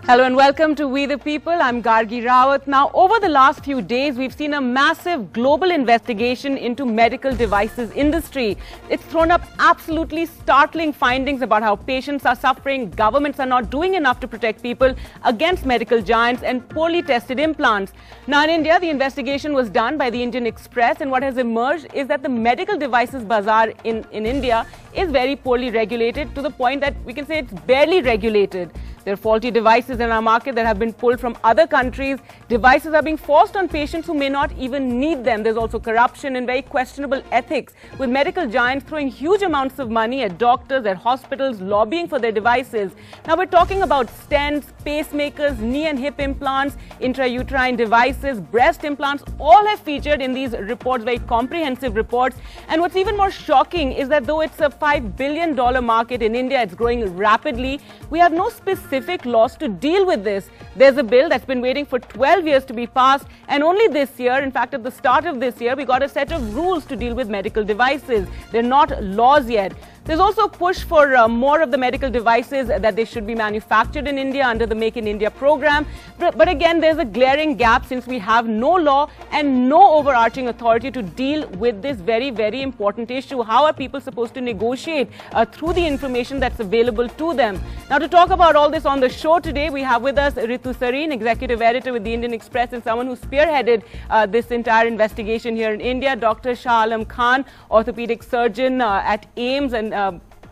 Hello and welcome to We the People. I'm Gargi Rawat. Now, over the last few days, we've seen a massive global investigation into medical devices industry. It's thrown up absolutely startling findings about how patients are suffering, governments are not doing enough to protect people against medical giants and poorly tested implants. Now, in India, the investigation was done by the Indian Express, and what has emerged is that the medical devices bazaar in India is very poorly regulated, to the point that we can say it's barely regulated. There are faulty devices in our market that have been pulled from other countries. Devices are being forced on patients who may not even need them. There's also corruption and very questionable ethics, with medical giants throwing huge amounts of money at doctors, at hospitals, lobbying for their devices. Now we're talking about stents, pacemakers, knee and hip implants, intrauterine devices, breast implants, all have featured in these reports, very comprehensive reports. And what's even more shocking is that though it's a $5 billion market in India, it's growing rapidly, we have no specific laws to deal with this. There's a bill that's been waiting for 12 years to be passed, and only this year, in fact at the start of this year, we got a set of rules to deal with medical devices. They're not laws yet. There's also a push for more of the medical devices that they should be manufactured in India under the Make in India program. But again, there's a glaring gap since we have no law and no overarching authority to deal with this very, very important issue. How are people supposed to negotiate through the information that's available to them? Now, to talk about all this on the show today, we have with us Ritu Sareen, Executive Editor with the Indian Express and someone who spearheaded this entire investigation here in India. Dr. Shah Alam Khan, orthopedic surgeon at AIIMS, and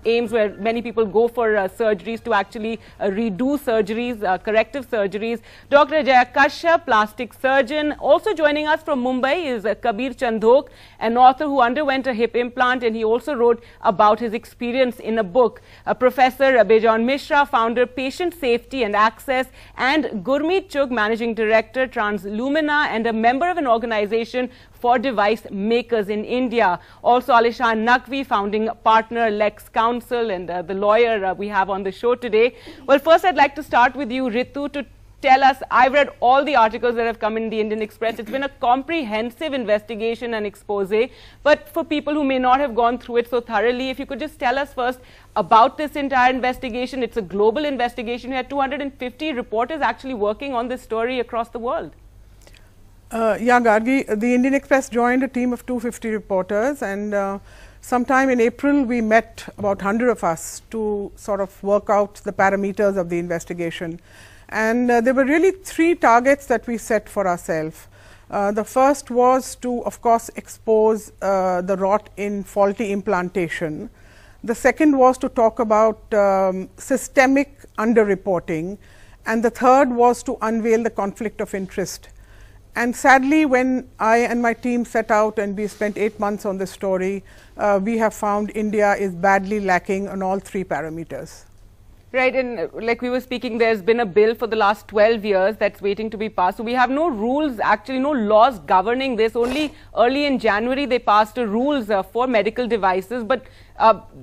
AIIMS, where many people go for surgeries to actually redo surgeries, corrective surgeries. Dr. Jaya Kashyap, plastic surgeon. Also joining us from Mumbai is Kabir Chandhok, an author who underwent a hip implant, and he also wrote about his experience in a book. Professor Bejon Mishra, founder, Patient Safety and Access, and Gurmeet Chugh, Managing Director, Translumina, and a member of an organization for device makers in India. Also Alishan Naqvi, founding partner, Lex Counsel, and the lawyer we have on the show today. Well, first I'd like to start with you, Ritu, to tell us, I've read all the articles that have come in the Indian Express. It's been a comprehensive investigation and expose, but for people who may not have gone through it so thoroughly, if you could just tell us first about this entire investigation. It's a global investigation. We had 250 reporters actually working on this story across the world. Yeah, Gargi, the Indian Express joined a team of 250 reporters, and sometime in April we met about 100 of us to sort of work out the parameters of the investigation. And there were really three targets that we set for ourselves. The first was to, of course, expose the rot in faulty implantation. The second was to talk about systemic underreporting, and the third was to unveil the conflict of interest. And sadly, when I and my team set out and we spent 8 months on this story, we have found India is badly lacking on all three parameters. Right, and like we were speaking, there's been a bill for the last 12 years that's waiting to be passed. So we have no rules, actually no laws governing this. Only early in January they passed rules for medical devices, but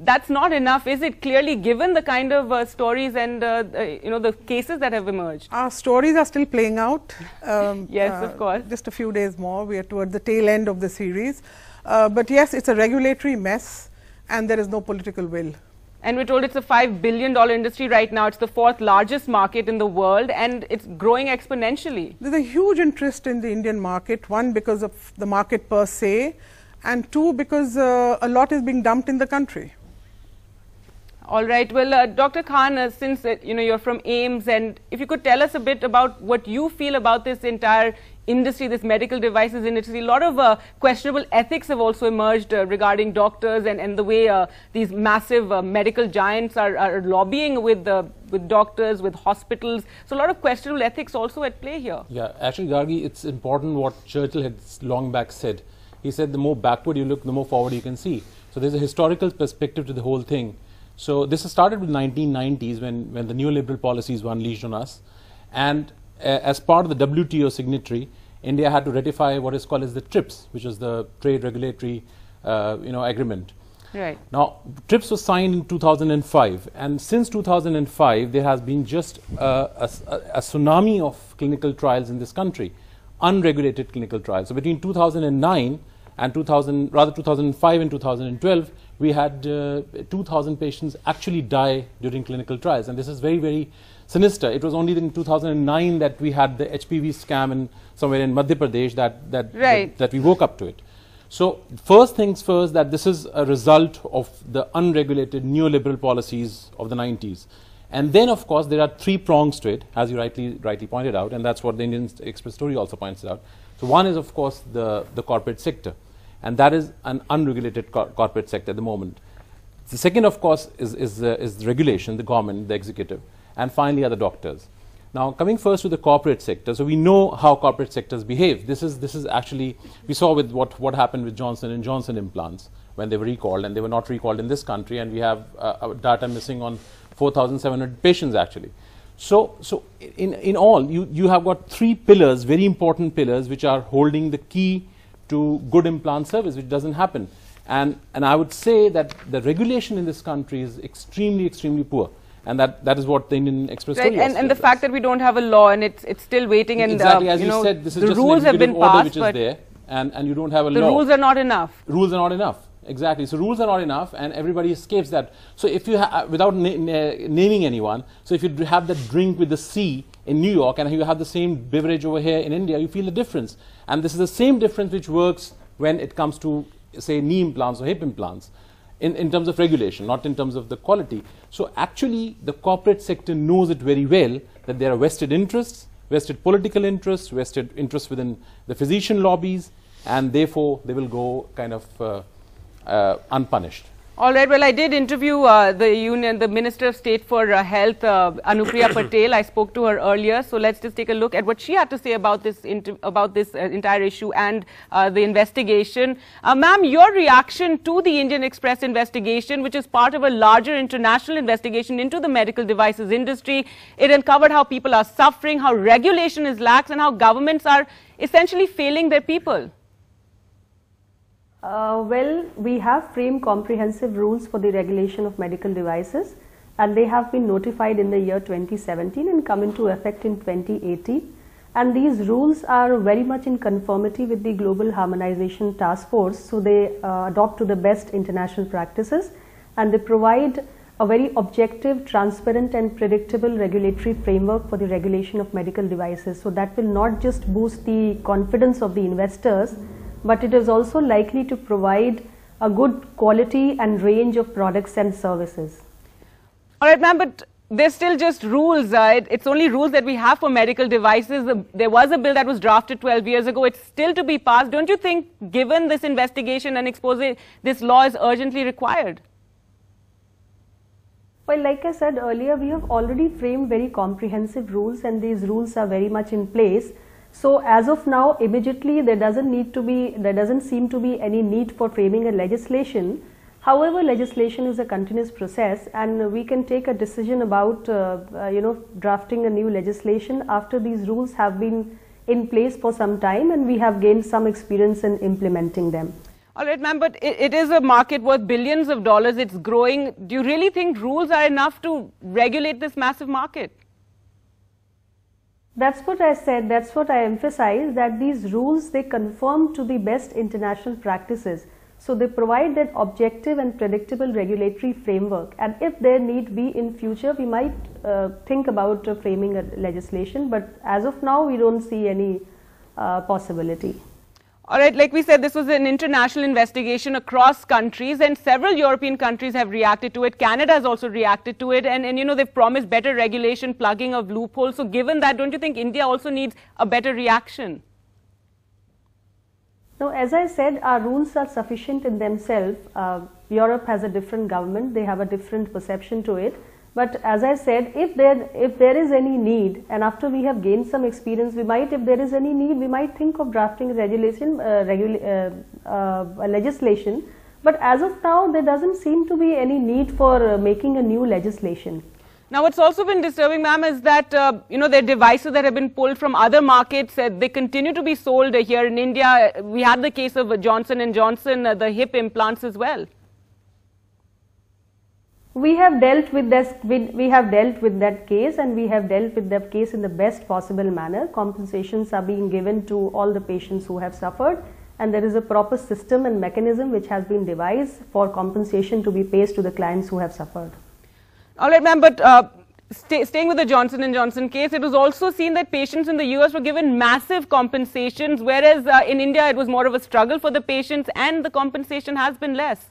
that's not enough, is it? Clearly, given the kind of stories and you know, the cases that have emerged. Our stories are still playing out. Yes, of course. Just a few days more. We are toward the tail end of the series. But yes, it's a regulatory mess, and there is no political will. And we're told it's a $5 billion industry right now. It's the 4th largest market in the world, and it's growing exponentially. There's a huge interest in the Indian market, one because of the market per se, and two because a lot is being dumped in the country. All right. Well, Dr. Khan, since you know, you're from AIIMS, and if you could tell us a bit about what you feel about this entire industry, this medical devices industry. A lot of questionable ethics have also emerged regarding doctors and the way these massive medical giants are lobbying with doctors, with hospitals. So a lot of questionable ethics also at play here. Yeah, actually, Gargi, it's important what Churchill had long back said. He said the more backward you look, the more forward you can see. So there's a historical perspective to the whole thing. So this has started with 1990s when the neoliberal policies were unleashed on us, and as part of the WTO signatory, India had to ratify what is called as the TRIPS, which is the Trade Regulatory Agreement. Right. Now, TRIPS was signed in 2005, and since 2005 there has been just a tsunami of clinical trials in this country, unregulated clinical trials. So between 2009 And 2005 and 2012, we had 2,000 patients actually die during clinical trials. And this is very, very sinister. It was only in 2009 that we had the HPV scam somewhere in Madhya Pradesh that we woke up to it. So first things first, that this is a result of the unregulated neoliberal policies of the 90s. And then, of course, there are three prongs to it, as you rightly pointed out, and that's what the Indian Express story also points out. So one is, of course, the corporate sector, and that is an unregulated corporate sector at the moment. The second, of course, is regulation, the government, the executive, and finally are the doctors. Now, coming first to the corporate sector, so we know how corporate sectors behave. This is actually, we saw with what happened with Johnson & Johnson implants when they were recalled, and they were not recalled in this country, and we have data missing on 4,700 patients actually. So in all, you have got three pillars, very important pillars, which are holding the key to good implant service, which doesn't happen. And I would say that the regulation in this country is extremely, extremely poor. And that is what the Indian Express story and the fact that we don't have a law and it's still waiting, and exactly as you said, this is just rules an have been order passed, which is there, and you don't have a law. The rules are not enough. Rules are not enough. Exactly. So rules are not enough, and everybody escapes that. So if you without naming anyone, so if you have that drink with the C in New York and you have the same beverage over here in India, you feel the difference. And this is the same difference which works when it comes to, say, knee implants or hip implants, in terms of regulation, not in terms of the quality. So actually, the corporate sector knows it very well, that there are vested interests, vested political interests, vested interests within the physician lobbies, and therefore they will go kind of unpunished. All right. Well, I did interview the Minister of State for Health, Anupriya Patel. I spoke to her earlier. So let's just take a look at what she had to say about this entire issue and the investigation. Ma'am, your reaction to the Indian Express investigation, which is part of a larger international investigation into the medical devices industry. It uncovered how people are suffering, how regulation is lax, and how governments are essentially failing their people. Well, we have framed comprehensive rules for the regulation of medical devices, and they have been notified in the year 2017 and come into effect in 2018. And these rules are very much in conformity with the Global Harmonization Task Force, so they adopt to the best international practices, and they provide a very objective, transparent and predictable regulatory framework for the regulation of medical devices. So that will not just boost the confidence of the investors, but it is also likely to provide a good quality and range of products and services. All right, ma'am, but there's still just rules. It's only rules that we have for medical devices. There was a bill that was drafted 12 years ago. It's still to be passed. Don't you think, given this investigation and expose, this law is urgently required? Well, like I said earlier, we have already framed very comprehensive rules, and these rules are very much in place. So as of now, immediately there doesn't seem to be any need for framing a legislation. However, legislation is a continuous process, and we can take a decision about drafting a new legislation after these rules have been in place for some time and we have gained some experience in implementing them. All right, ma'am, but it is a market worth billions of dollars. It's growing. Do you really think rules are enough to regulate this massive market? That's what I said, that's what I emphasized, that these rules, they conform to the best international practices. So they provide that objective and predictable regulatory framework, and if there need be in future, we might think about framing a legislation, but as of now we don't see any possibility. All right, like we said, this was an international investigation across countries, and several European countries have reacted to it. Canada has also reacted to it, and you know, they've promised better regulation, plugging of loopholes. So given that, don't you think India also needs a better reaction? No, as I said, our rules are sufficient in themselves. Europe has a different government, they have a different perception to it. But as I said, if there is any need, and after we have gained some experience, we might, if there is any need, we might think of drafting a legislation. But as of now, there doesn't seem to be any need for making a new legislation. Now, what's also been disturbing, ma'am, is that you know, there are devices that have been pulled from other markets. They continue to be sold here in India. We had the case of Johnson & Johnson, the hip implants as well. We have dealt with this. We have dealt with that case, and we have dealt with that case in the best possible manner. Compensations are being given to all the patients who have suffered, and there is a proper system and mechanism which has been devised for compensation to be paid to the clients who have suffered. All right, ma'am, but staying with the Johnson & Johnson case, it was also seen that patients in the US were given massive compensations, whereas in India it was more of a struggle for the patients and the compensation has been less.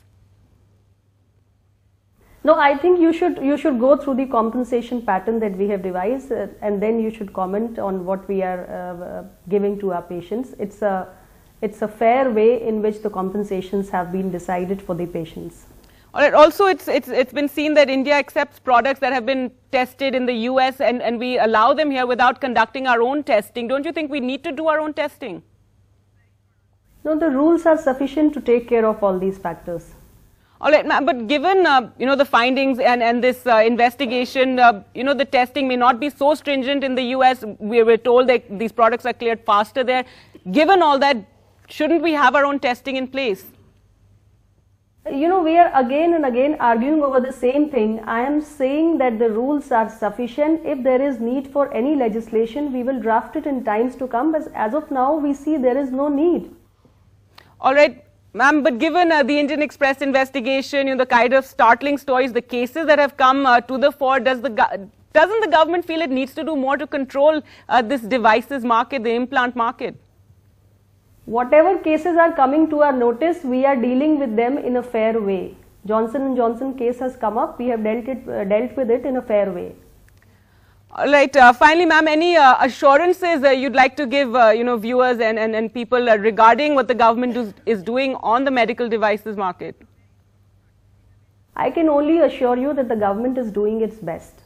No, I think you should go through the compensation pattern that we have devised and then you should comment on what we are giving to our patients. It's a fair way in which the compensations have been decided for the patients. All right. Also, it's been seen that India accepts products that have been tested in the US and we allow them here without conducting our own testing. Don't you think we need to do our own testing? No, the rules are sufficient to take care of all these factors. All right, ma'am, but given the findings and this investigation, the testing may not be so stringent in the US. We were told that these products are cleared faster there. Given all that, shouldn't we have our own testing in place? We are again and again arguing over the same thing. I am saying that the rules are sufficient. If there is need for any legislation, we will draft it in times to come. But as of now, we see there is no need. All right. Ma'am, but given the Indian Express investigation, the kind of startling stories, the cases that have come to the fore, doesn't the government feel it needs to do more to control this devices market, the implant market? Whatever cases are coming to our notice, we are dealing with them in a fair way. Johnson & Johnson case has come up, we have dealt with it in a fair way. All right. Finally, ma'am, any assurances you'd like to give, viewers and people regarding what the government is doing on the medical devices market? I can only assure you that the government is doing its best.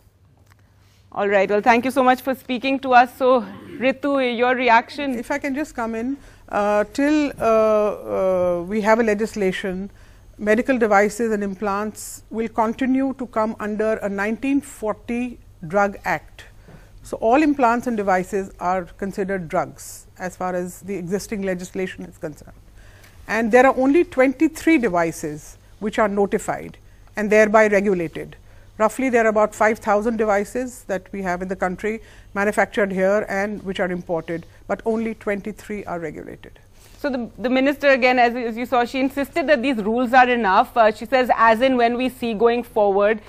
All right. Well, thank you so much for speaking to us. So, Ritu, your reaction? If I can just come in, till we have a legislation, medical devices and implants will continue to come under a 1940 Drug Act. So, all implants and devices are considered drugs as far as the existing legislation is concerned. And there are only 23 devices which are notified and thereby regulated. Roughly there are about 5,000 devices that we have in the country manufactured here and which are imported, but only 23 are regulated. So, the minister again, as you saw, she insisted that these rules are enough. She says as in when we see going forward.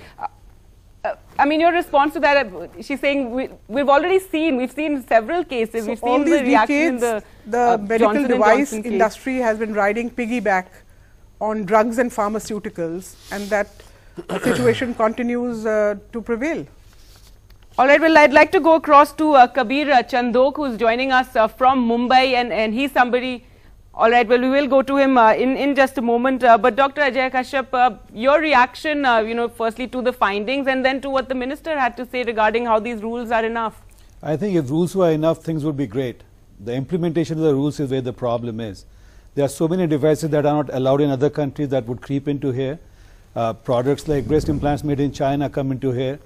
I mean, your response to that, she's saying we've already seen, we've seen several cases, So we've seen the reaction in the medical Johnson device Johnson industry has been riding piggyback on drugs and pharmaceuticals, and that situation continues to prevail. All right, well, I'd like to go across to Kabir Chandok, who's joining us from Mumbai, and he's somebody. All right, well, we will go to him in just a moment. But Dr. Ajay Kashyap, your reaction, firstly to the findings and then to what the minister had to say regarding how these rules are enough. I think if rules were enough, things would be great. The implementation of the rules is where the problem is. There are so many devices that are not allowed in other countries that would creep into here. Products like breast implants made in China come into here.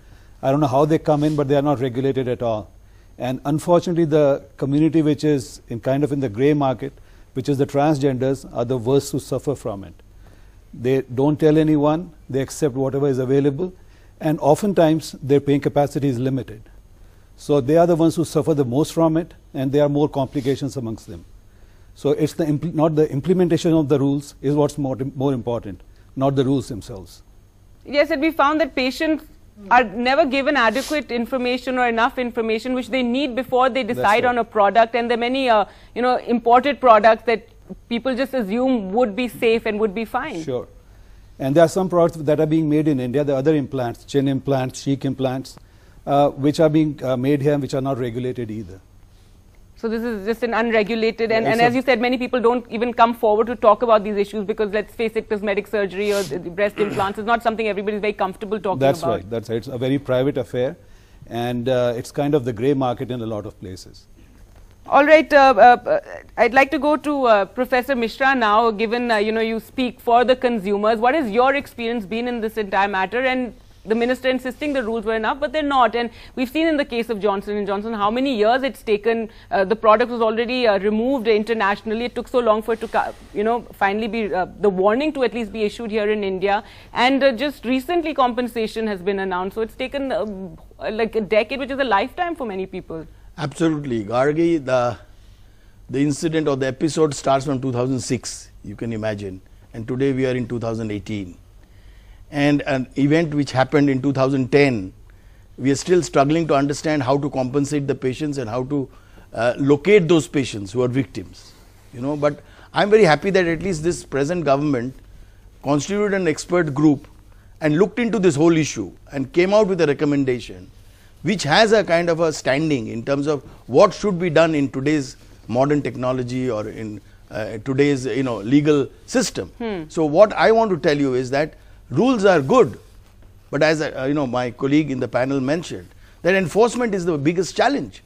I don't know how they come in, but they are not regulated at all. And unfortunately, the community which is in the gray market, which is the transgenders, are the worst who suffer from it. They don't tell anyone, they accept whatever is available, and oftentimes their paying capacity is limited. So they are the ones who suffer the most from it, and there are more complications amongst them. So it's not the implementation of the rules is what's more important, not the rules themselves. Yes, and we found that patients are never given adequate information or enough information which they need before they decide on a product, and there are many imported products that people just assume would be safe and would be fine. Sure. And there are some products that are being made in India, the other implants, chin implants, cheek implants, which are being made here and which are not regulated either. So this is just an unregulated, and as you said, many people don't even come forward to talk about these issues because, let's face it, cosmetic surgery or the breast implants is not something everybody is very comfortable talking about. That's right. That's right. It's a very private affair, and it's kind of the grey market in a lot of places. All right. I'd like to go to Professor Mishra now. Given you speak for the consumers, what has your experience been in this entire matter? And the minister insisting the rules were enough, but they're not. And we've seen in the case of Johnson & Johnson how many years it's taken. The product was already removed internationally. It took so long for it to, finally be, the warning to at least be issued here in India. And just recently compensation has been announced. So it's taken like a decade, which is a lifetime for many people. Absolutely. Gargi, the the incident or the episode starts from 2006, you can imagine, and today we are in 2018. And an event which happened in 2010, we are still struggling to understand how to compensate the patients and how to locate those patients who are victims. You know, but I'm very happy that at least this present government constituted an expert group and looked into this whole issue and came out with a recommendation which has a kind of a standing in terms of what should be done in today's modern technology or in today's legal system. So what I want to tell you is that rules are good, but as my colleague in the panel mentioned, that enforcement is the biggest challenge,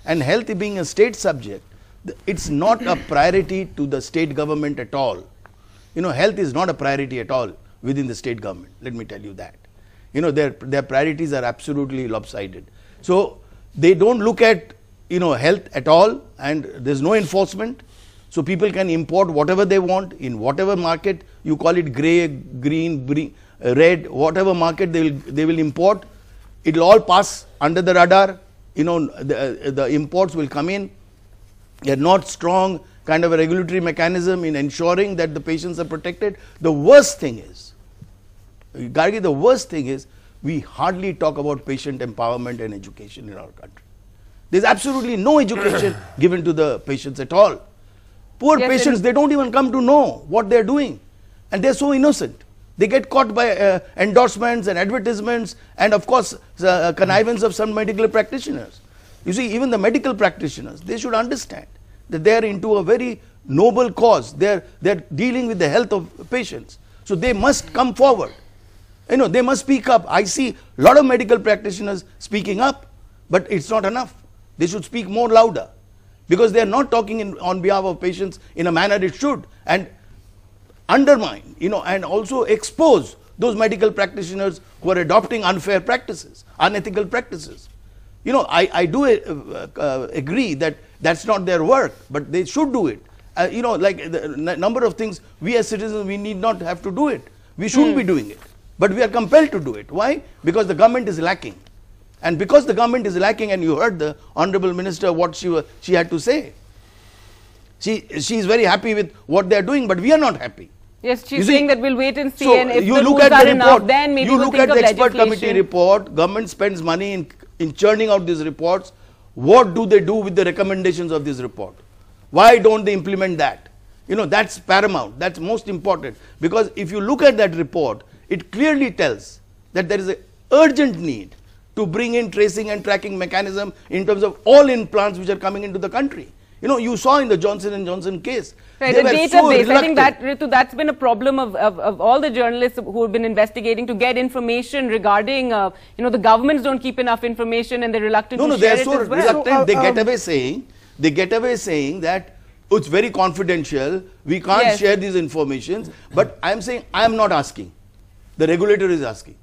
and health being a state subject, it's not a priority to the state government at all. Health is not a priority at all within the state government, let me tell you that. Their priorities are absolutely lopsided. So they don't look at health at all, and there's no enforcement. So people can import whatever they want in whatever market, you call it grey, green, red, whatever market they will import. It will all pass under the radar. The imports will come in. They're not strong kind of a regulatory mechanism in ensuring that the patients are protected. The worst thing is, Gargi, the worst thing is we hardly talk about patient empowerment and education in our country. There's absolutely no education given to the patients at all. Poor patients, they don't even come to know what they're doing, and they're so innocent. They get caught by endorsements and advertisements and of course connivance of some medical practitioners. You see, even the medical practitioners, they should understand that they are into a very noble cause. They're dealing with the health of patients. So they must come forward. They must speak up. I see a lot of medical practitioners speaking up, but it's not enough. They should speak more louder, because they are not talking on behalf of patients in a manner it should, and undermine, and also expose those medical practitioners who are adopting unfair practices, unethical practices. I do agree that that's not their work, but they should do it. Like the number of things we as citizens, we need not have to do it. We shouldn't be doing it, but we are compelled to do it. Why? Because the government is lacking. And because the government is lacking, and you heard the Honorable Minister what she had to say. She is very happy with what they are doing, but we are not happy. Yes, she's saying that we'll wait and see, so and if you the look rules at are the enough, report, then maybe you we'll look think at of the expert legislation. committee report, government spends money in churning out these reports. What do they do with the recommendations of this report? Why don't they implement that? That's paramount, that's most important, because if you look at that report, it clearly tells that there is an urgent need to bring in tracing and tracking mechanism in terms of all implants which are coming into the country. You saw in the Johnson & Johnson case. Right, the database, I think that, Ritu, that's been a problem of all the journalists who have been investigating to get information regarding, the governments don't keep enough information and they're reluctant to share it as well. No, they're so reluctant, they get away saying that it's very confidential, we can't share these informations, but I'm saying, I'm not asking. The regulator is asking.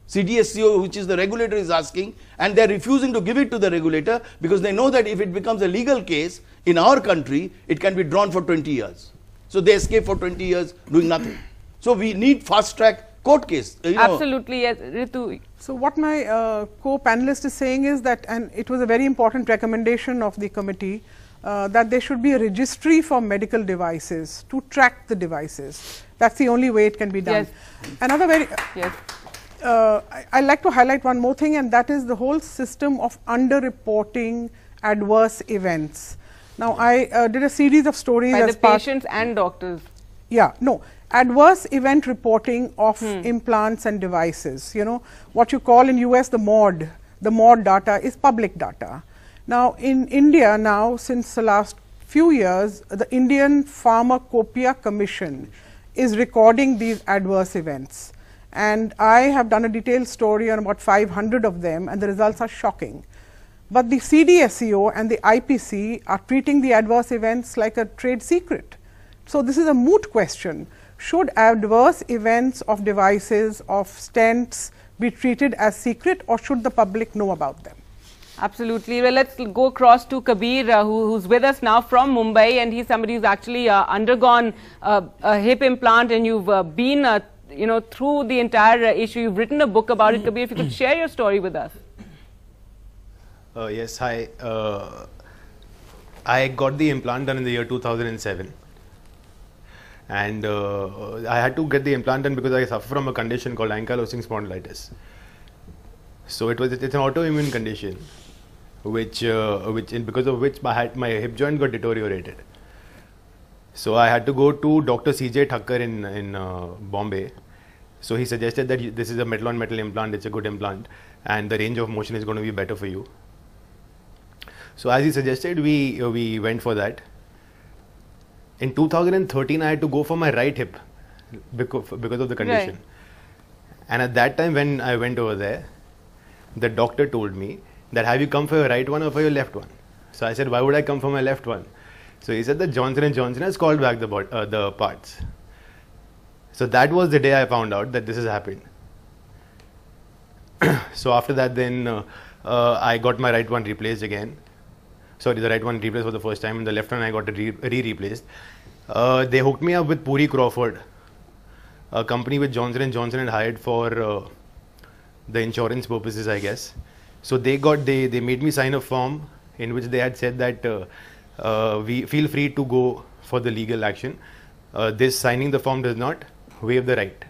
CDSCO, which is the regulator, is asking, and they're refusing to give it to the regulator because they know that if it becomes a legal case in our country, it can be drawn for 20 years. So they escape for 20 years doing nothing. So we need fast track court case. Absolutely, yes, Ritu. So what my co-panelist is saying is that, and it was a very important recommendation of the committee, that there should be a registry for medical devices to track the devices. That's the only way it can be done. Yes. Another very... Yes. I'd like to highlight one more thing, and that is the whole system of underreporting adverse events. Now, I did a series of stories by as the patients and doctors. Yeah, no, adverse event reporting of implants and devices. What you call in US the MOD data is public data. Now, in India now, since the last few years, the Indian Pharmacopoeia Commission is recording these adverse events. And I have done a detailed story on about 500 of them, and the results are shocking. But the CDSCO and the IPC are treating the adverse events like a trade secret. So this is a moot question. Should adverse events of devices, of stents, be treated as secret, or should the public know about them? Absolutely. Well, let's go across to Kabir, who's with us now from Mumbai, and he's somebody who's actually undergone a hip implant, and you've been through the entire issue. You've written a book about it. Kabir, if you could share your story with us. Yes, hi. I got the implant done in the year 2007. And I had to get the implant done because I suffer from a condition called ankylosing spondylitis. So it's an autoimmune condition, because of which my hip joint got deteriorated. So I had to go to Dr. C.J. Thakkar in Bombay. So he suggested that this is a metal-on-metal implant, it's a good implant, and the range of motion is going to be better for you. So as he suggested, we went for that. In 2013, I had to go for my right hip because of the condition. Right. And at that time when I went over there, the doctor told me that, have you come for your right one or for your left one? So I said, why would I come for my left one? So he said that Johnson & Johnson has called back the parts. So that was the day I found out that this has happened. So after that then I got my right one replaced again. Sorry, the right one replaced for the first time, and the left one I got re-replaced. They hooked me up with Puri Crawford, a company which Johnson & Johnson had hired for the insurance purposes, I guess. So they made me sign a form in which they had said that we feel free to go for the legal action. This signing the form does not waive the right.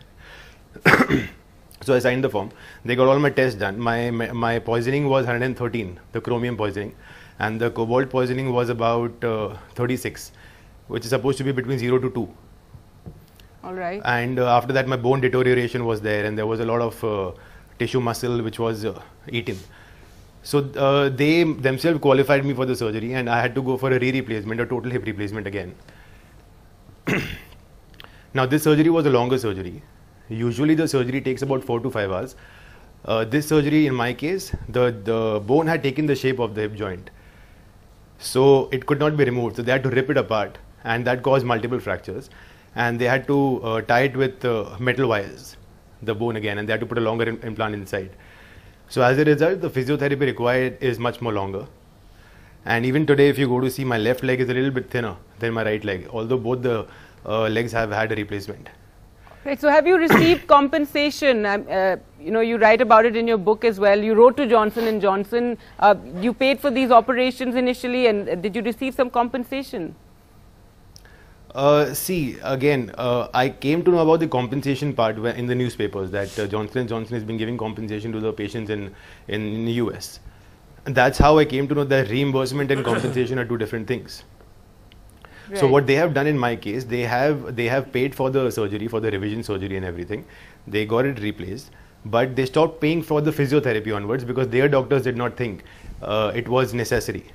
So I signed the form. They got all my tests done. My poisoning was 113, the chromium poisoning, and the cobalt poisoning was about 36, which is supposed to be between 0 to 2. All right. And after that, my bone deterioration was there, and there was a lot of tissue muscle which was eaten. So they themselves qualified me for the surgery, and I had to go for a replacement, a total hip replacement again. Now this surgery was a longer surgery. Usually the surgery takes about 4 to 5 hours. This surgery, in my case, the bone had taken the shape of the hip joint, so it could not be removed. So they had to rip it apart, and that caused multiple fractures. And they had to tie it with metal wires, the bone again, and they had to put a longer implant inside. So as a result, the physiotherapy required is much more longer. And even today, if you go to see, my left leg is a little bit thinner than my right leg, although both the legs have had a replacement. Right. So have you received compensation? You write about it in your book as well. You wrote to Johnson & Johnson. You paid for these operations initially, and did you receive some compensation? See, again, I came to know about the compensation part in the newspapers, that Johnson & Johnson has been giving compensation to the patients in the US. And that's how I came to know that reimbursement and compensation are two different things. Right. So what they have done in my case, they have paid for the surgery, for the revision surgery and everything. They got it replaced, but they stopped paying for the physiotherapy onwards because their doctors did not think it was necessary.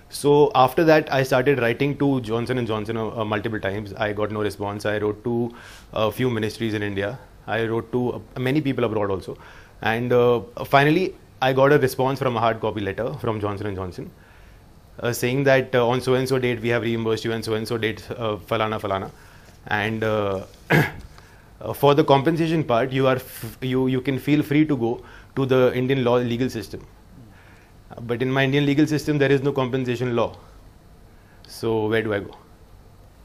So after that, I started writing to Johnson & Johnson multiple times. I got no response. I wrote to a few ministries in India. I wrote to many people abroad also. And finally, I got a response from a hard copy letter from Johnson & Johnson saying that on so-and-so date we have reimbursed you, and so-and-so date falana falana. And for the compensation part, you can feel free to go to the Indian legal system. But in my Indian legal system, there is no compensation law. So where do I go?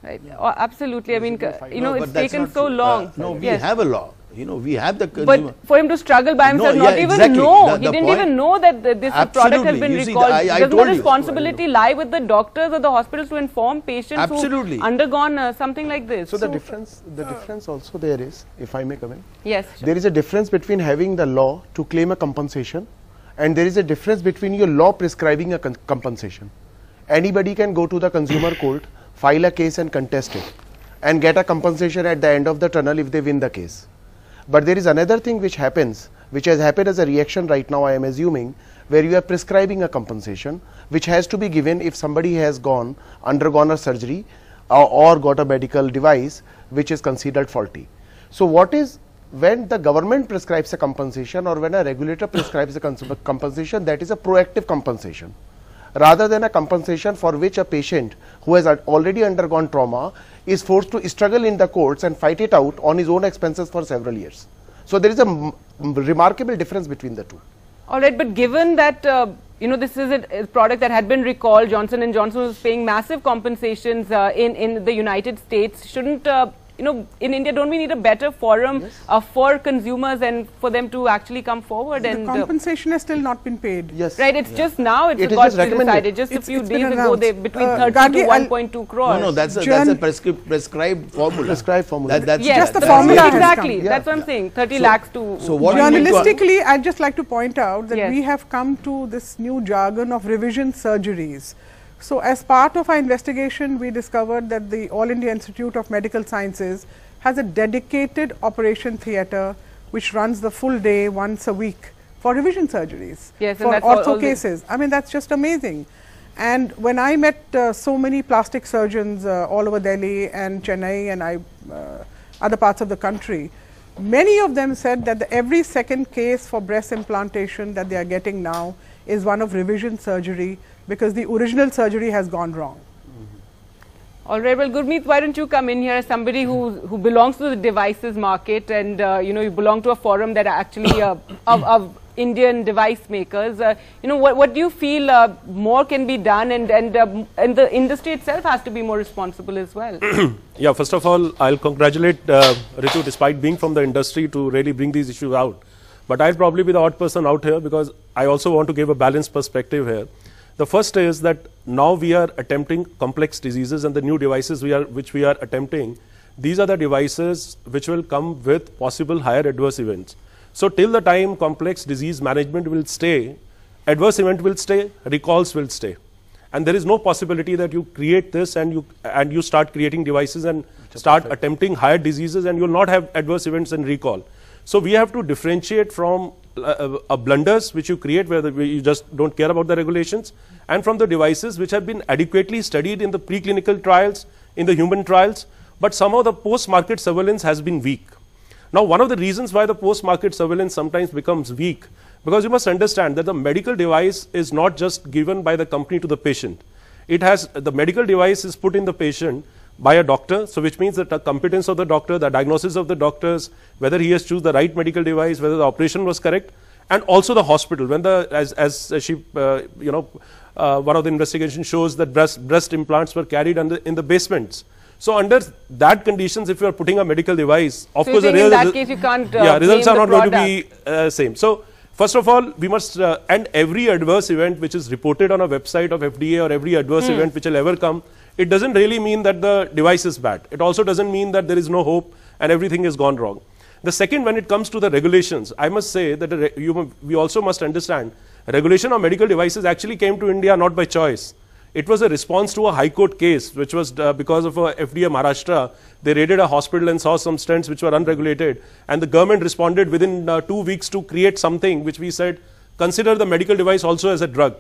Right. Oh, absolutely. I mean, it's taken so long. No, we have a law. We have the. But for him to struggle by himself, he didn't even know that this product has been recalled. Doesn't the responsibility lie with the doctors or the hospitals to inform patients who've undergone something like this? So the difference also there is, if I may come in. Yes. Sure. There is a difference between having the law to claim a compensation, and there is a difference between your law prescribing a compensation. Anybody can go to the consumer court, file a case and contest it, and get a compensation at the end of the tunnel if they win the case. But there is another thing which happens, which has happened as a reaction right now, I am assuming, where you are prescribing a compensation, which has to be given if somebody has undergone a surgery or got a medical device which is considered faulty. So what is, when the government prescribes a compensation or when a regulator prescribes a compensation, that is a proactive compensation, rather than a compensation for which a patient who has already undergone trauma is forced to struggle in the courts and fight it out on his own expenses for several years. So there is a remarkable difference between the two. All right, but given that this is a product that had been recalled, Johnson & Johnson was paying massive compensations in the United States, shouldn't you know, in India, don't we need a better forum for consumers and for them to actually come forward? The And compensation has still not been paid. Yes. right, it's just now it's It is got just to be recommended. decided. Just a few It's been days ago, announced. they between 30 Gargi, to I'll- 1.2 crores. No, that's a Jan- prescribed formula. Prescribed formula. That's Yes, Just the that's formula has exactly. come. That's what I'm saying. 30 lakhs to. So what you need to- Journalistically, I'd just like to point out that Yes. we have come to this new jargon of revision surgeries. So as part of our investigation, we discovered that the All India Institute of Medical Sciences has a dedicated operation theatre which runs the full day once a week for revision surgeries, Yes, and for that's all ortho the- cases. I mean, that's just amazing. And when I met so many plastic surgeons all over Delhi and Chennai and other parts of the country, many of them said that every second case for breast implantation that they are getting now is one of revision surgery because the original surgery has gone wrong. All right, well, Gurmeet, why don't you come in here as somebody who belongs to the devices market, and you know, you belong to a forum that actually of Indian device makers. You know, what do you feel more can be done, and the industry itself has to be more responsible as well? Yeah, first of all, I'll congratulate Ritu, despite being from the industry, to really bring these issues out. But I'll probably be the odd person out here because I also want to give a balanced perspective here. The first is that now we are attempting complex diseases, and the new devices which we are attempting, these are the devices which will come with possible higher adverse events. So till the time complex disease management will stay, adverse event will stay, recalls will stay. And there is no possibility that you create this and you start creating devices and start attempting higher diseases and you will not have adverse events and recall. So we have to differentiate from blunders which you create where you just don't care about the regulations, and from the devices which have been adequately studied in the preclinical trials, in the human trials, but somehow the post-market surveillance has been weak. Now, one of the reasons why the post-market surveillance sometimes becomes weak, because you must understand that the medical device is not just given by the company to the patient. It has, the medical device is put in the patient by a doctor, so which means that the competence of the doctor, the diagnosis of the doctors, whether he has choose the right medical device, whether the operation was correct, and also the hospital. When as she, one of the investigations shows that breast implants were carried in the basements. So under that conditions, if you are putting a medical device, of course, in that case you can't results are not blame going to be same. So first of all, we must and every adverse event which is reported on a website of FDA or every adverse event which will ever come, it doesn't really mean that the device is bad. It also doesn't mean that there is no hope and everything has gone wrong. The second, when it comes to the regulations, I must say that we also must understand regulation of medical devices actually came to India not by choice. It was a response to a High Court case, which was because of a FDA Maharashtra. They raided a hospital and saw some stents which were unregulated, and the government responded within 2 weeks to create something which we said, consider the medical device also as a drug.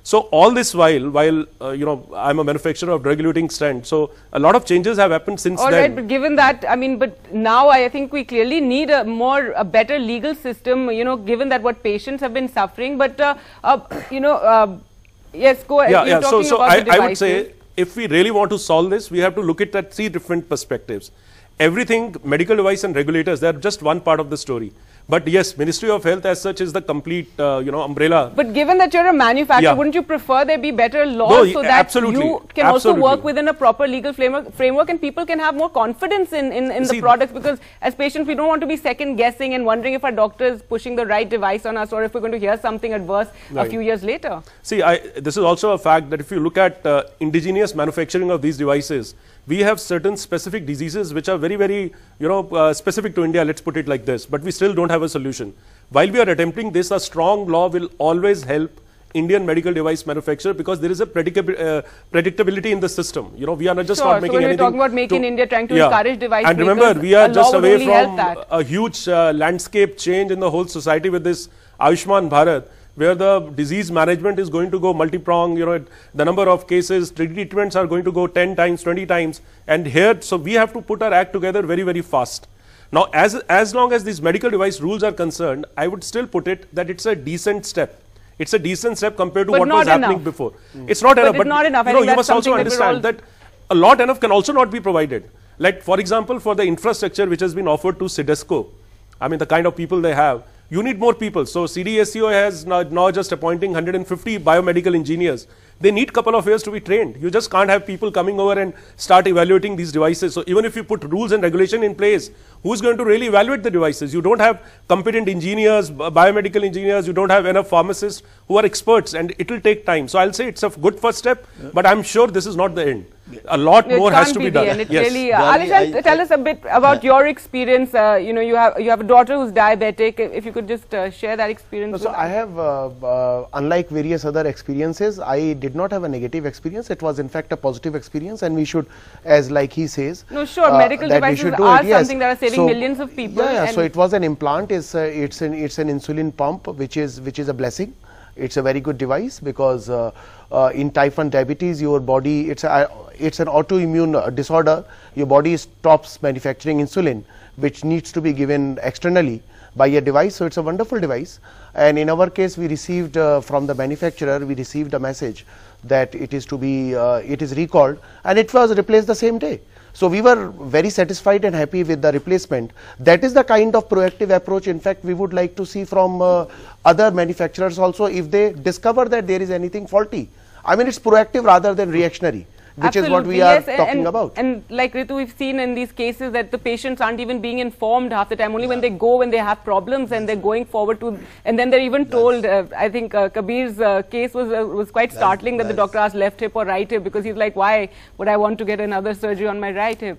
So all this while I'm a manufacturer of drug-eluting stents, so a lot of changes have happened since then. All right, but given that, I mean, but now I think we clearly need a better legal system, you know, given that what patients have been suffering, but, yes, go ahead. Yeah. So I would say, devices. if we really want to solve this, we have to look at 3 different perspectives. Everything, medical device and regulators, they are just one part of the story. But yes, Ministry of Health as such is the complete, umbrella. But given that you're a manufacturer, wouldn't you prefer there be better laws so that you can also work within a proper legal framework and people can have more confidence in the products? Because as patients, we don't want to be second guessing and wondering if our doctor is pushing the right device on us or if we're going to hear something adverse a few years later. See, this is also a fact that if you look at indigenous manufacturing of these devices, we have certain specific diseases which are very, very, specific to India, let's put it like this, but we still don't have a solution. While we are attempting this, a strong law will always help Indian medical device manufacturer because there is a predictability in the system. You know, we are not just not making anything. So when you're talking about Make in India, trying to encourage device and makers, remember, we are just away from a huge landscape change in the whole society with this Ayushman Bharat, where the disease management is going to go multi-pronged, the number of cases, treatments are going to go 10 times, 20 times. And here, so we have to put our act together very, very fast. Now, as long as these medical device rules are concerned, I would still put it that it's a decent step. It's a decent step compared to what was happening before. It's not enough. But not enough. You must also understand that a lot enough can also not be provided. Like, for example, for the infrastructure which has been offered to CDSCO, I mean, the kind of people they have, you need more people. So CDSCO has now just appointing 150 biomedical engineers. they need couple of years to be trained. You just can't have people coming over and start evaluating these devices. So even if you put rules and regulation in place, who's going to really evaluate the devices? You don't have competent engineers, biomedical engineers, you don't have enough pharmacists who are experts, and it will take time. So I'll say it's a good first step, but I'm sure this is not the end. A lot more has to be done. Yes. Really, Alishan, tell us a bit about your experience. You know, you have a daughter who's diabetic. If you could just share that experience. So I have, unlike various other experiences, I did not have a negative experience. It was in fact a positive experience, and we should, as like he says, no, sure, medical devices are something that are saving millions of people. Yeah, so it was an implant. It's an insulin pump, which is a blessing. It's a very good device because in type 1 diabetes, your body, it's an autoimmune disorder. Your body stops manufacturing insulin, which needs to be given externally by a device. So it's a wonderful device. And in our case, we received from the manufacturer, we received a message that it is to be, it is recalled, and it was replaced the same day. So we were very satisfied and happy with the replacement. That is the kind of proactive approach, in fact, we would like to see from other manufacturers also, if they discover that there is anything faulty. I mean, it's proactive rather than reactionary, which is what we are talking about. And like Ritu, we've seen in these cases that the patients aren't even being informed half the time. Only when they go, when they have problems, and they're going forward to, and then they're even told. I think Kabir's case was quite startling, that the doctor asked left hip or right hip, because he's like, why would I want to get another surgery on my right hip?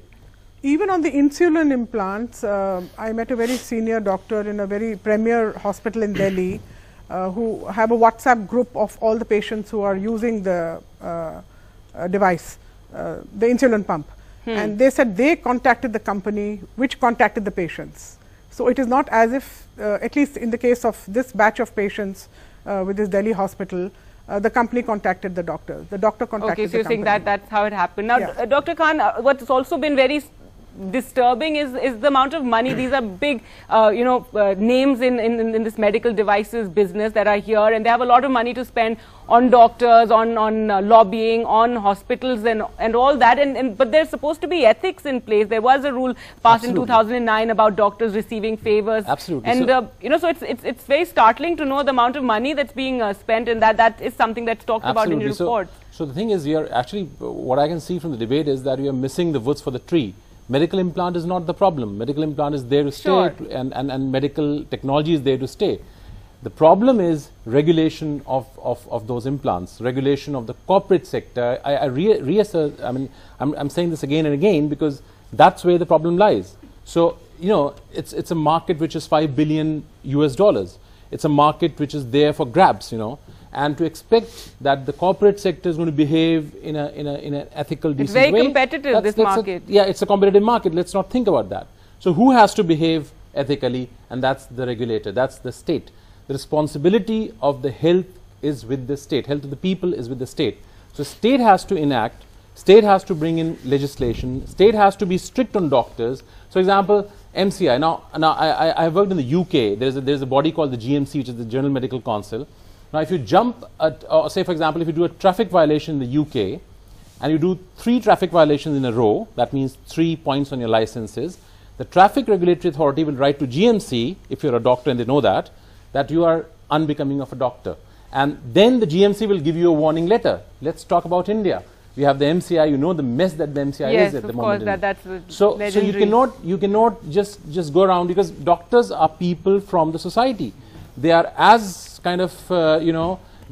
Even on the insulin implants, I met a very senior doctor in a very premier hospital in Delhi who have a WhatsApp group of all the patients who are using the device, the insulin pump. And they said they contacted the company which contacted the patients. So it is not as if, at least in the case of this batch of patients with this Delhi hospital, the company contacted the doctor. The doctor contacted the company. Okay, so you're saying that's how it happened. Now, Dr. Khan, what's also been very disturbing is the amount of money. These are big, names in this medical devices business that are here, and they have a lot of money to spend on doctors, on lobbying, on hospitals, and all that. But there's supposed to be ethics in place. There was a rule passed in 2009 about doctors receiving favors. Absolutely. And so it's very startling to know the amount of money that's being spent, and that is something that's talked about in your report. So the thing is, we are actually, what I can see from the debate is that we are missing the woods for the tree. Medical implant is not the problem. Medical implant is there to stay, and medical technology is there to stay. The problem is regulation of those implants, regulation of the corporate sector. I reassert, I mean, I'm saying this again and again because that's where the problem lies. So, you know, it's a market which is $5 billion US. It's a market which is there for grabs, you know. And to expect that the corporate sector is going to behave in an ethical, decent way. It's very competitive, this market. It's a competitive market. Let's not think about that. So who has to behave ethically? And that's the regulator. That's the state. The responsibility of the health is with the state. Health of the people is with the state. So state has to enact. State has to bring in legislation. State has to be strict on doctors. So, example, MCI. Now I worked in the UK. There's a body called the GMC, which is the General Medical Council. Now, if you jump at, say for example, if you do a traffic violation in the UK and you do 3 traffic violations in a row, that means 3 points on your licenses, the Traffic Regulatory Authority will write to GMC, if you're a doctor and they know that you are unbecoming of a doctor. And then the GMC will give you a warning letter. Let's talk about India. We have the MCI, you know the mess that the MCI is at the moment. Yes, of course, that's so you cannot just go around, because doctors are people from the society. They are as kind of,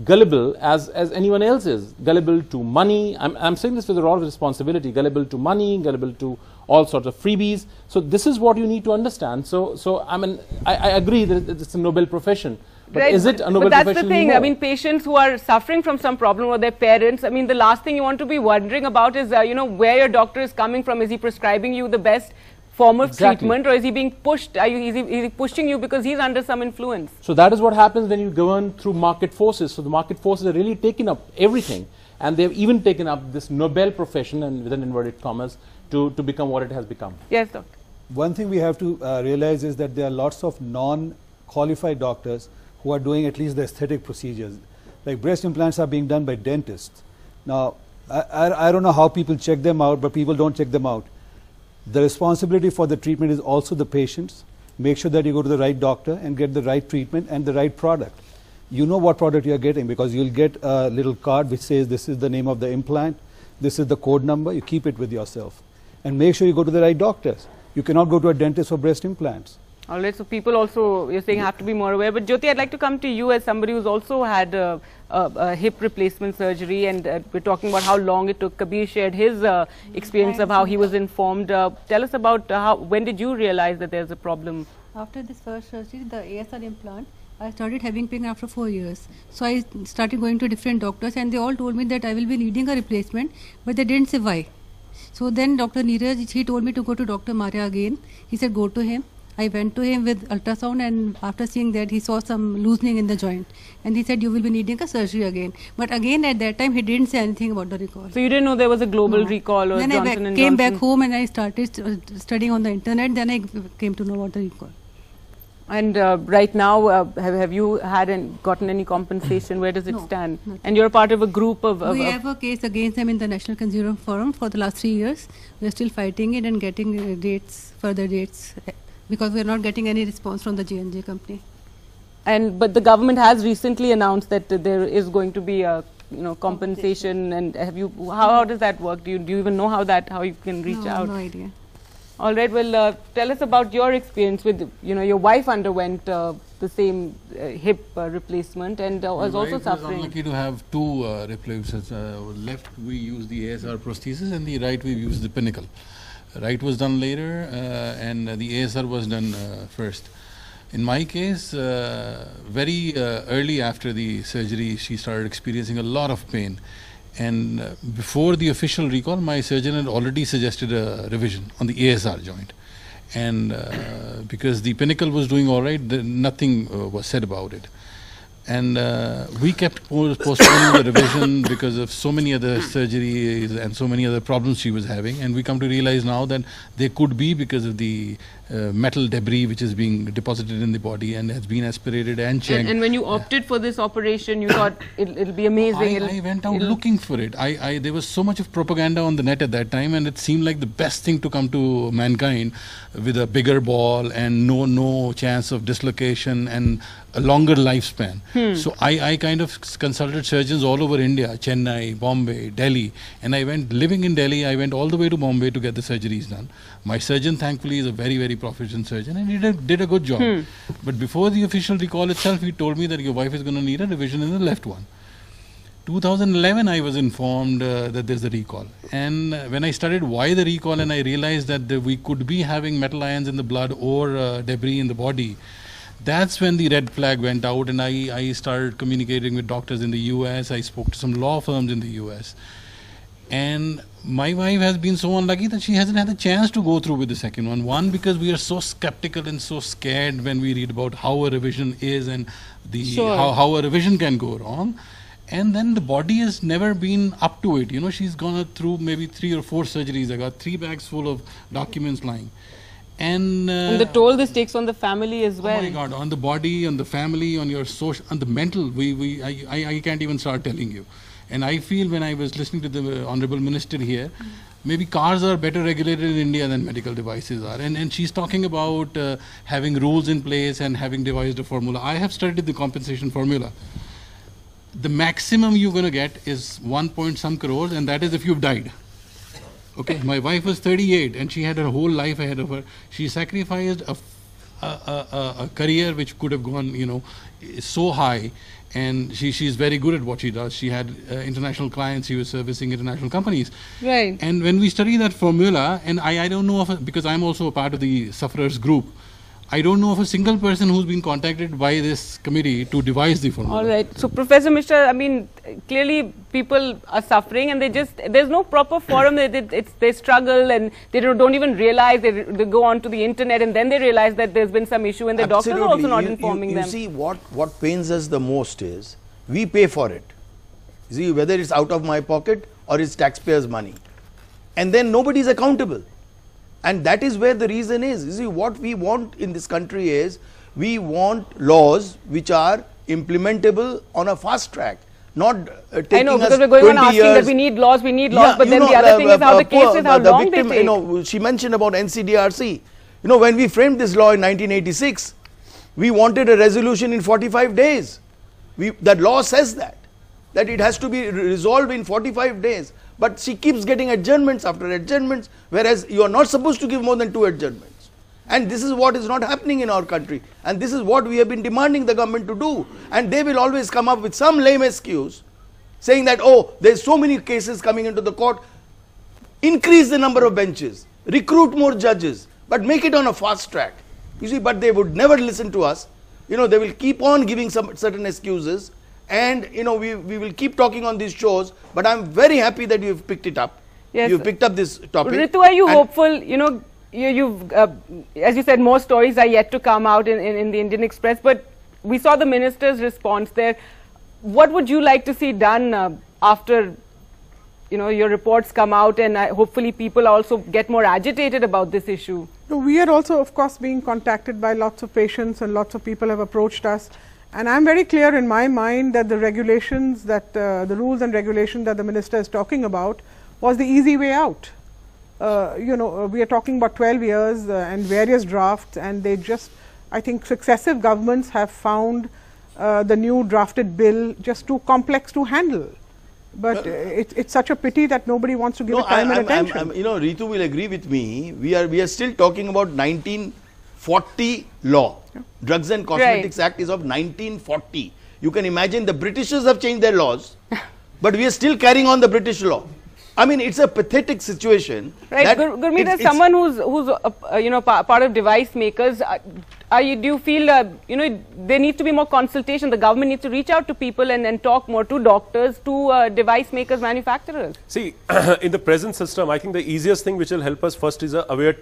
gullible as anyone else is. Gullible to money. I'm saying this with a lot of responsibility. Gullible to money, gullible to all sorts of freebies. So this is what you need to understand. So I mean, I agree that it's a noble profession. But is it a noble profession? But that's the thing. Anymore? I mean, patients who are suffering from some problem or their parents, I mean, the last thing you want to be wondering about is, where your doctor is coming from. Is he prescribing you the best form of treatment, or is he being pushed? Is he pushing you because he's under some influence? So that is what happens when you govern through market forces. So the market forces are really taking up everything, and they've even taken up this noble profession, and with an inverted commas, to become what it has become. Yes, doctor. One thing we have to realize is that there are lots of non-qualified doctors who are doing at least the aesthetic procedures. Like breast implants are being done by dentists. Now, I don't know how people check them out, but people don't check them out. The responsibility for the treatment is also the patient's. Make sure that you go to the right doctor and get the right treatment and the right product. you know what product you are getting, because you'll get a little card which says this is the name of the implant, this is the code number, you keep it with yourself. And make sure you go to the right doctors. You cannot go to a dentist for breast implants. All right, so people also, you're saying, have to be more aware. But Jyoti, I'd like to come to you as somebody who's also had a hip replacement surgery, and we're talking about how long it took. Kabir shared his experience of how he was informed. Tell us about when did you realize that there's a problem? After this first surgery, the ASR implant, I started having pain after 4 years. So I started going to different doctors, and they all told me that I will be needing a replacement, but they didn't say why. So then Dr. Neeraj, he told me to go to Dr. Maria again. He said go to him. I went to him with ultrasound, and after seeing that, he saw some loosening in the joint, and he said you will be needing a surgery again. But again, at that time, he didn't say anything about the recall. So you didn't know there was a global recall or then Johnson I came back home and I started studying on the internet. Then I came to know about the recall. And right now, have you had gotten any compensation? Where does it stand? Nothing. And you're part of a group of... We have a case against them in the National Consumer Forum for the last 3 years. We're still fighting it and getting dates, further dates, because we're not getting any response from the J&J company. But the government has recently announced that there is going to be a compensation. And have you? How does that work? Do you even know how you can reach out? No idea. All right. Well, tell us about your experience with your wife underwent the same hip replacement and was also suffering. I was unlucky to have two replacements. Left we used the ASR prosthesis, and the right we used the Pinnacle. Right was done later, and the ASR was done first. In my case, very early after the surgery, she started experiencing a lot of pain. And before the official recall, my surgeon had already suggested a revision on the ASR joint. And because the Pinnacle was doing all right, nothing was said about it. And we kept postponing the revision because of so many other surgeries and so many other problems she was having. And we come to realize now that they could be because of the metal debris which is being deposited in the body and has been aspirated and checked. And when you opted for this operation, you thought it'll be amazing. I went out looking for it. There was so much of propaganda on the net at that time, and it seemed like the best thing to come to mankind, with a bigger ball and no chance of dislocation and a longer lifespan. So I kind of consulted surgeons all over India, Chennai, Bombay, Delhi, and I went, living in Delhi, I went all the way to Bombay to get the surgeries done. My surgeon, thankfully, is a very, very proficient surgeon, and he did a good job. But before the official recall itself, he told me that your wife is going to need a revision in the left one. 2011, I was informed that there's a recall. And when I studied why the recall, and I realized that we could be having metal ions in the blood or debris in the body, that's when the red flag went out, and I started communicating with doctors in the US. I spoke to some law firms in the US. And my wife has been so unlucky that she hasn't had a chance to go through with the second one. One, because we are so skeptical and so scared when we read about how a revision is and how a revision can go wrong. And then the body has never been up to it. She's gone through maybe 3 or 4 surgeries. I got 3 bags full of documents lying. And the toll this takes on the family as well. Oh my God, on the body, on the family, on your social, on the mental, I can't even start telling you. And I feel, when I was listening to the Honorable Minister here, maybe cars are better regulated in India than medical devices are. And she's talking about having rules in place and having devised a formula. I have studied the compensation formula. The maximum you're going to get is 1 point some crores, and that is if you've died. Okay, my wife was 38 and she had her whole life ahead of her. She sacrificed a career which could have gone, so high, and she's very good at what she does. She had international clients. She was servicing international companies. Right. And when we study that formula, and I don't know because I'm also a part of the sufferers group, I don't know of a single person who's been contacted by this committee to devise the formula. All right. So, Professor Mishra, I mean, clearly people are suffering, and there's no proper forum. They struggle, and they don't even realize. They go onto the internet, and then they realize that there's been some issue, and the doctors are also not informing them. You see, what pains us the most is we pay for it. You see, whether it's out of my pocket or it's taxpayers' money, and then nobody is accountable. And that is where the reason is. You see, what we want in this country is, we want laws which are implementable on a fast track, not taking I know, because us we're going on 20 asking years. that we need laws, but then the other thing is how the cases, how long they take. She mentioned about NCDRC. When we framed this law in 1986, we wanted a resolution in 45 days. That law says that it has to be resolved in 45 days. But she keeps getting adjournments after adjournments, whereas you are not supposed to give more than 2 adjournments. And this is what is not happening in our country. And this is what we have been demanding the government to do. And they will always come up with some lame excuse saying that, oh, there's so many cases coming into the court. Increase the number of benches, recruit more judges, but make it on a fast track. You see, but they would never listen to us. You know, they will keep on giving some certain excuses. And you know, we will keep talking on these shows, but I'm very happy that you've picked it up. Yes. You've picked up this topic. Ritu, are you hopeful? You know, you've as you said, more stories are yet to come out in the Indian Express, but we saw the minister's response there. What would you like to see done after, you know, your reports come out, and hopefully people also get more agitated about this issue? No, we are also, of course, being contacted by lots of patients, and lots of people have approached us. And I'm very clear in my mind that the regulations that, the rules and regulations that the minister is talking about was the easy way out. You know, we are talking about 12 years and various drafts, and they just, I think successive governments have found the new drafted bill just too complex to handle. But it's such a pity that nobody wants to give it time and attention. You know, Ritu will agree with me. We are still talking about 1940 law. Yeah. Drugs and Cosmetics Act is of 1940. You can imagine the Britishers have changed their laws, but we are still carrying on the British law. I mean, it's a pathetic situation. Right, Gurmeet, as someone who's you know, part of device makers, do you feel you know, there needs to be more consultation? The government needs to reach out to people and talk more to doctors, to device makers, manufacturers. See, in the present system, I think the easiest thing which will help us first is a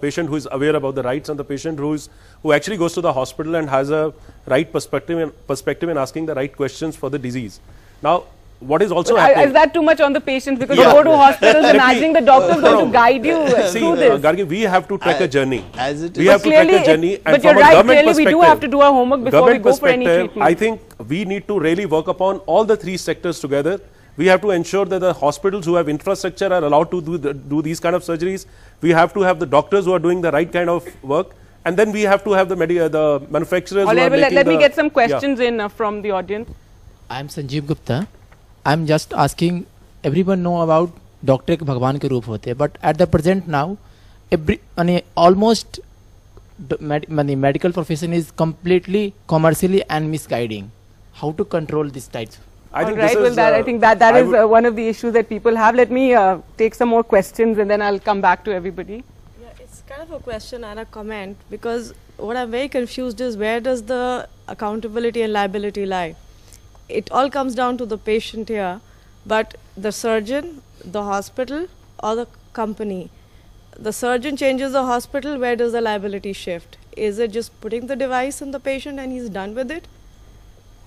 patient who is aware about the rights, and the patient who actually goes to the hospital and has a right perspective in asking the right questions for the disease. Now, what is also happening... Is that too much on the patients? Because you go to hospitals imagining the doctor is going to guide you through this. Gargi, we have to track a journey. As it is. We have to track a journey. And but you're right, clearly we do have to do our homework before we go for any treatment. I think we need to really work upon all the 3 sectors together. We have to ensure that the hospitals who have infrastructure are allowed to do these kind of surgeries. We have to have the doctors who are doing the right kind of work. And then we have to have the manufacturers who are making Let me get some questions in from the audience. I am Sanjeev Gupta. I am just asking, everyone know about doctor एक भगवान के रूप होते हैं, but at the present now, almost the medical profession is completely commercially and misguiding. How to control these types? I think that is one of the issues that people have. Let me take some more questions and then I'll come back to everybody. Yeah, it's kind of a question and a comment, because what I'm very confused is, where does the accountability and liability lie? It all comes down to the patient here, but the surgeon, the hospital, or the company. The surgeon changes the hospital, where does the liability shift? Is it just putting the device in the patient and he's done with it?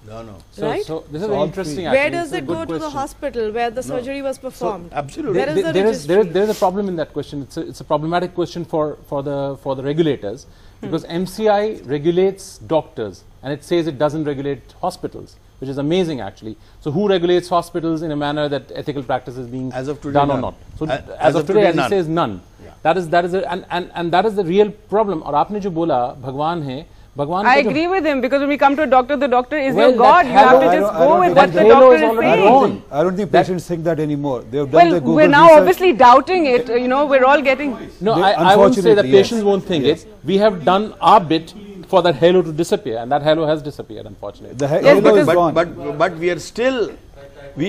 No. Right? So this is interesting. Where does it go to the hospital where the surgery was performed? So absolutely. There is a problem in that question. It's a problematic question for the regulators, because MCI regulates doctors and it says it doesn't regulate hospitals, which is amazing actually. So who regulates hospitals in a manner that ethical practice is being done or not? So as of today, as he says, none. Yeah. That is and that is the real problem. और आपने जो बोला भगवान है, I agree with him, because when we come to a doctor, the doctor is your God. You have to just go with what the doctor is saying. I don't think patients think that anymore. They have done their Google we're now research. Obviously doubting it. You know, we're all getting... No, I won't say that patients won't think it. We have done our bit for that halo to disappear, and that halo has disappeared, unfortunately. The halo is gone. But we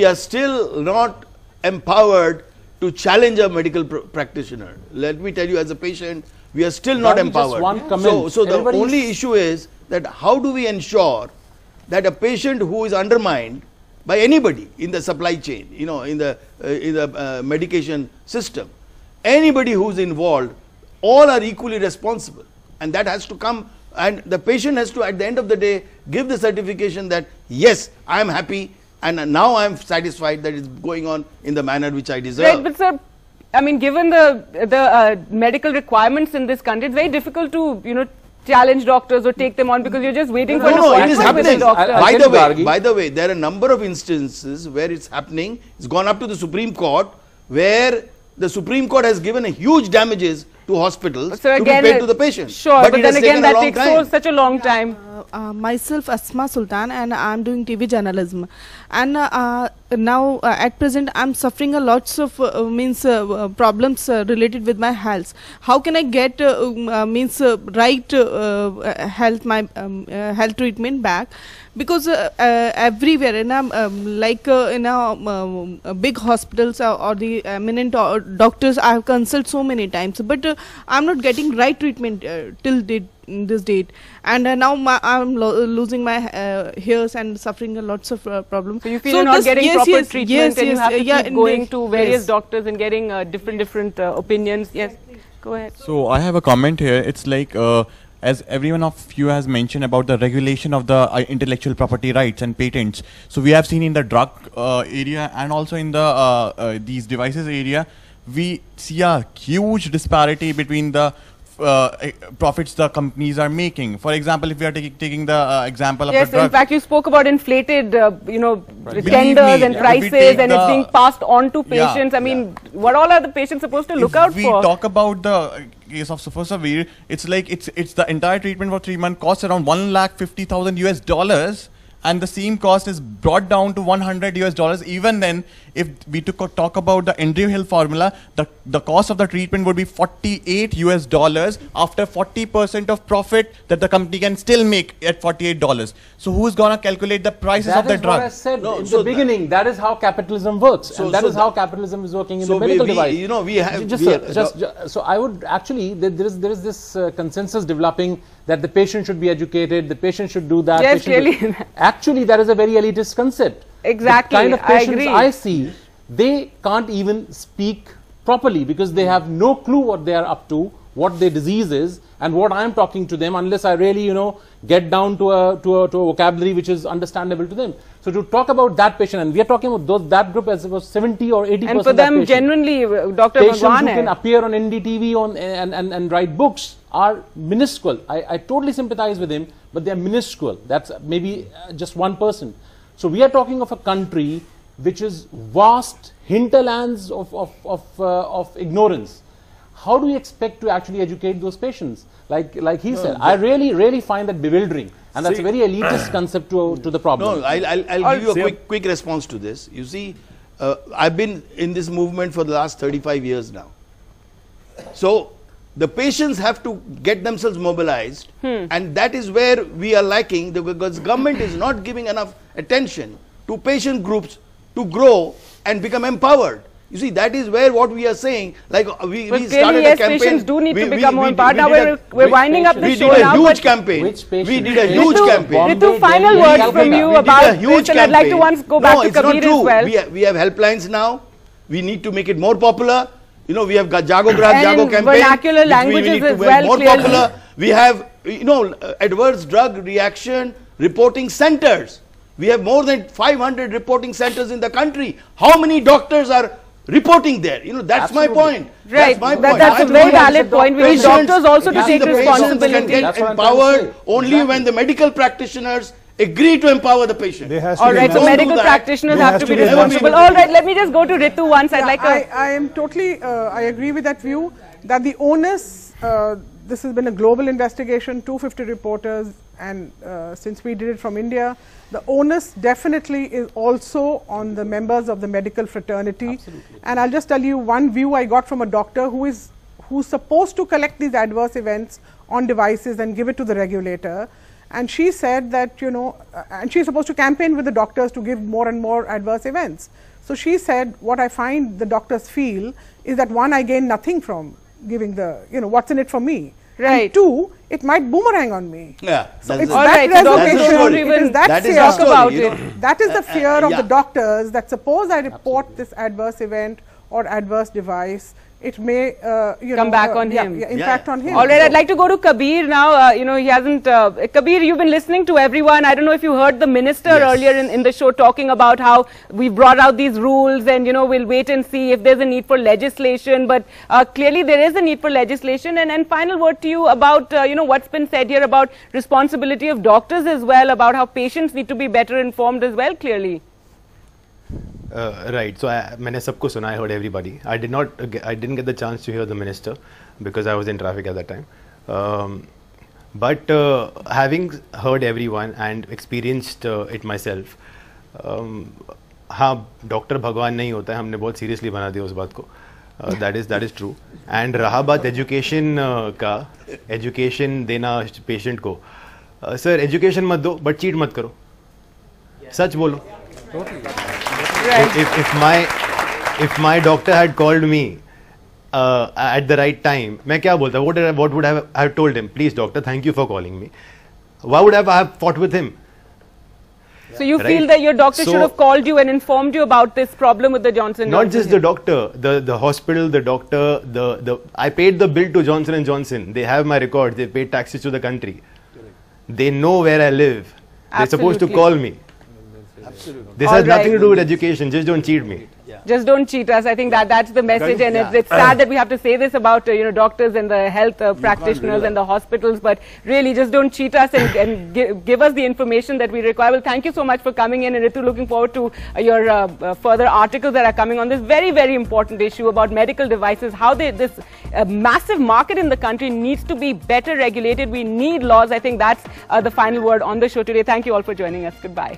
are still not empowered to challenge a medical practitioner. Let me tell you, as a patient, we are still not empowered. So the only issue is that how do we ensure that a patient who is undermined by anybody in the supply chain, you know, in the medication system, anybody who is involved, all are equally responsible, and that has to come, and the patient has to, at the end of the day, give the certification that yes, I am happy and now I am satisfied that it's going on in the manner which I deserve. Right, but sir, I mean, given the medical requirements in this country, it's very difficult to, you know, challenge doctors or take them on, because you're just waiting for an appointment with a doctor. By the way, there are a number of instances where it's happening. It's gone up to the Supreme Court, where the Supreme Court has given a huge damages to hospitals to be paid to the patient. Sure, but then again, that takes such a long time. myself Asma Sultan, and I'm doing TV journalism. And now at present I'm suffering a lots of problems related with my health. How can I get right health health treatment back? Because everywhere in big hospitals or the eminent doctors I have consulted so many times, but I'm not getting right treatment till this date, and now I'm losing my hairs and suffering lots of problems. So you feel you're not getting proper treatment, and you have to keep going to various doctors and getting different opinions. Yes, go ahead. So I have a comment here. It's like as everyone of you has mentioned about the regulation of the intellectual property rights and patents. So we have seen in the drug area and also in the these devices area, we see a huge disparity between the profits the companies are making. For example, if we are taking the example of the drug. In fact, you spoke about inflated, tenders and prices, and it's being passed on to patients. I mean, what all are the patients supposed to look out for? If we talk about the case of Sofosbuvir, it's like it's the entire treatment for 3 months costs around $150,000. And the same cost is brought down to $100 even then. If we talk about the Andrew Hill formula, the cost of the treatment would be $48 after 40% of profit that the company can still make at $48. So who's gonna calculate the prices of the drug? That is what I said in the beginning. That is how capitalism works, and that is how capitalism is working in the medical device. So I would actually there is this consensus developing that the patient should be educated, the patient should do that. Yes, really. Actually, that is a very elitist concept. Exactly. The kind of patients I see, they can't even speak properly because they have no clue what they are up to, what their disease is, and what I am talking to them, unless I really, get down to a vocabulary which is understandable to them. So to talk about that patient, and we are talking about that group as it was 70 or 80%. And for them, genuinely, Dr. Patients Bhagwan who can appear on NDTV and write books are minuscule. I totally sympathize with him, but they are minuscule. That's maybe just 1%. So we are talking of a country which is vast hinterlands of ignorance. How do we expect to actually educate those patients? Like he said, I really find that bewildering, and that's a very elitist concept to the problem. No, I'll give you a quick response to this. You see, I've been in this movement for the last 35 years now. So the patients have to get themselves mobilized, and that is where we are lacking, because government is not giving enough attention to patient groups to grow and become empowered. You see, that is where what we are saying, like we started a campaign. Patients do need to become more empowered. Now we're winding up the show now. We did a huge campaign. We did a huge campaign. Ritu, final words from you about this, and I'd like to once go back to Kabir as well. We have helplines now. We need to make it more popular. We have got Jago Grah, Jago campaign. Vernacular languages as well. More popular. We have, adverse drug reaction reporting centers. We have more than 500 reporting centers in the country. How many doctors are reporting there? That's my point. Right. That's my point. That's a very valid point. We need doctors also to take responsibility. Can get empowered only when the medical practitioners agree to empower the patient. All right, so medical practitioners have to be responsible. All right, let me just go to Ritu once. I am totally, I agree with that view that the onus, this has been a global investigation, 250 reporters, and since we did it from India, the onus definitely is also on the members of the medical fraternity. Absolutely. And I'll just tell you one view I got from a doctor who's supposed to collect these adverse events on devices and give it to the regulator. And she said that, and she's supposed to campaign with the doctors to give more and more adverse events. So she said, what I find the doctors feel is that one, I gain nothing from giving the, what's in it for me. Right. And two, it might boomerang on me. Yeah. So it's that reservation, that fear about it. That is the fear of the doctors, that suppose I report this adverse event or adverse device, it may come back on him. Impact on him. All right, I'd like to go to Kabir now. He hasn't. Kabir, you've been listening to everyone. I don't know if you heard the minister earlier in the show talking about how we brought out these rules, and we'll wait and see if there's a need for legislation. But clearly there is a need for legislation. And final word to you about what's been said here about responsibility of doctors as well, about how patients need to be better informed as well. Clearly. Right. So मैंने सबको सुना. I heard everybody. I didn't get the chance to hear the minister because I was in traffic at that time. But having heard everyone and experienced it myself, हाँ doctor भगवान नहीं होता है, हमने बहुत सीरियसली बना दिया उस बात को. That is true. And रहा बात एजुकेशन का, एजुकेशन देना पेशेंट को, सर एजुकेशन मत दो बट चीट मत करो. सच बोलो. If my doctor had called me at the right time, मैं क्या बोलता? What would I have told him? Please doctor, thank you for calling me. Why would I have fought with him? So you feel that your doctor should have called you and informed you about this problem with the Johnson & Johnson? Not just the doctor, the hospital, the doctor, I paid the bill to Johnson & Johnson. They have my records. They paid taxes to the country. They know where I live. They're supposed to call me. Absolutely. This has nothing to do with education. Just don't cheat me. Just don't cheat us. I think that's the message, and it's sad that we have to say this about doctors and the health practitioners and the hospitals, but really just don't cheat us and give us the information that we require. Well, thank you so much for coming in, and Ritu, looking forward to your further articles that are coming on this very, very important issue about medical devices, how this massive market in the country needs to be better regulated. We need laws. I think that's the final word on the show today. Thank you all for joining us. Goodbye.